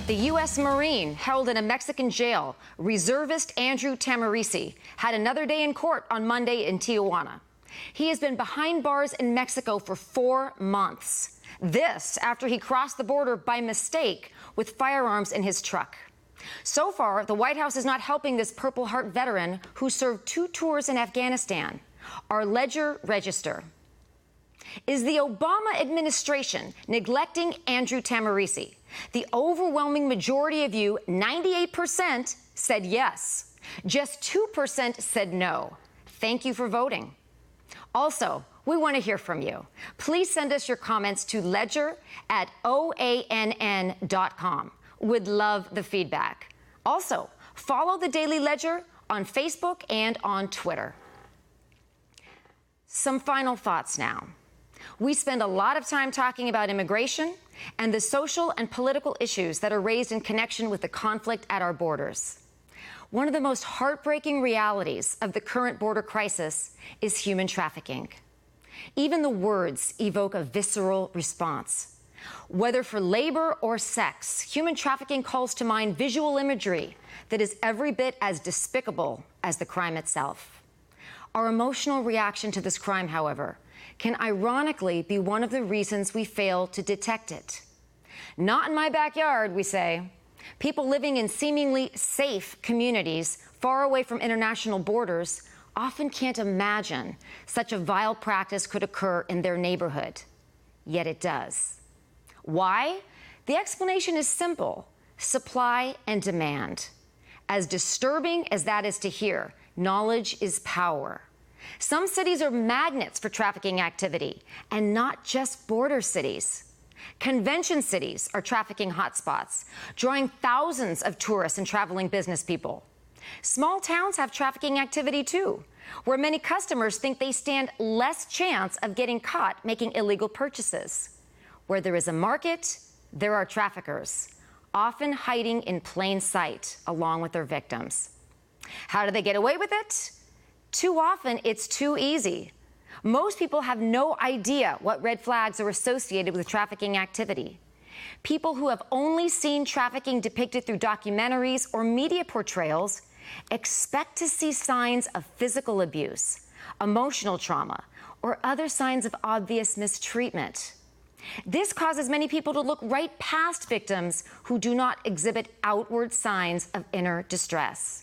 The U.S. Marine held in a Mexican jail, reservist Andrew Tamarisi, had another day in court on Monday in Tijuana. He has been behind bars in Mexico for 4 months. This after he crossed the border by mistake with firearms in his truck. So far, the White House is not helping this Purple Heart veteran who served 2 tours in Afghanistan. Our Ledger Register. Is the Obama administration neglecting Andrew Tamarisi? The overwhelming majority of you, 98%, said yes. Just 2% said no. Thank you for voting. Also, we want to hear from you. Please send us your comments to ledger@oann.com. We'd love the feedback. Also, follow the Daily Ledger on Facebook and on Twitter. Some final thoughts now. We spend a lot of time talking about immigration and the social and political issues that are raised in connection with the conflict at our borders. One of the most heartbreaking realities of the current border crisis is human trafficking. Even the words evoke a visceral response. Whether for labor or sex, human trafficking calls to mind visual imagery that is every bit as despicable as the crime itself. Our emotional reaction to this crime, however, can ironically be one of the reasons we fail to detect it. Not in my backyard, we say. People living in seemingly safe communities far away from international borders often can't imagine such a vile practice could occur in their neighborhood. Yet it does. Why? The explanation is simple: supply and demand. As disturbing as that is to hear, knowledge is power. Some cities are magnets for trafficking activity, and not just border cities. Convention cities are trafficking hotspots, drawing thousands of tourists and traveling business people. Small towns have trafficking activity too, where many customers think they stand less chance of getting caught making illegal purchases. Where there is a market, there are traffickers, often hiding in plain sight along with their victims. How do they get away with it? Too often, it's too easy. Most people have no idea what red flags are associated with trafficking activity. People who have only seen trafficking depicted through documentaries or media portrayals expect to see signs of physical abuse, emotional trauma, or other signs of obvious mistreatment. This causes many people to look right past victims who do not exhibit outward signs of inner distress.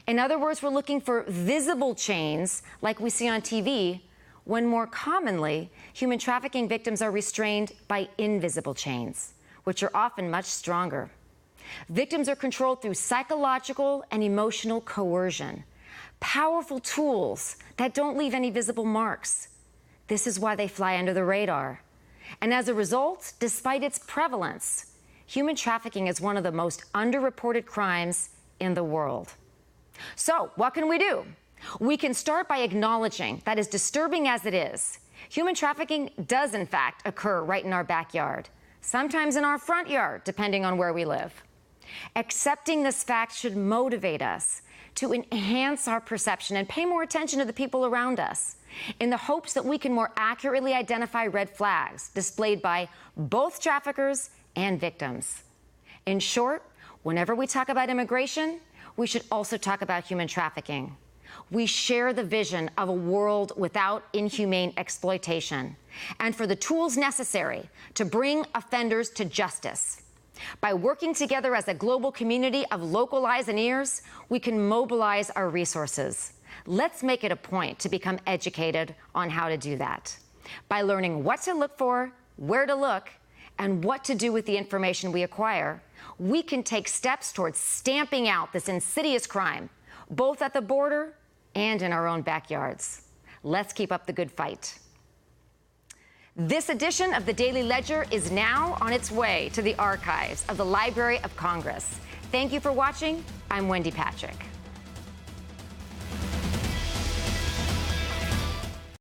In other words, we're looking for visible chains like we see on TV, when more commonly, human trafficking victims are restrained by invisible chains, which are often much stronger. Victims are controlled through psychological and emotional coercion, powerful tools that don't leave any visible marks. This is why they fly under the radar. And as a result, despite its prevalence, human trafficking is one of the most underreported crimes in the world. So, what can we do? We can start by acknowledging that, as disturbing as it is, human trafficking does in fact occur right in our backyard, sometimes in our front yard, depending on where we live. Accepting this fact should motivate us to enhance our perception and pay more attention to the people around us, in the hopes that we can more accurately identify red flags displayed by both traffickers and victims. In short, whenever we talk about immigration, we should also talk about human trafficking. We share the vision of a world without inhumane exploitation, and for the tools necessary to bring offenders to justice. By working together as a global community of local eyes and ears, we can mobilize our resources. Let's make it a point to become educated on how to do that. By learning what to look for, where to look, and what to do with the information we acquire, we can take steps towards stamping out this insidious crime, both at the border and in our own backyards. Let's keep up the good fight. This edition of the Daily Ledger is now on its way to the archives of the Library of Congress. Thank you for watching. I'm Wendy Patrick.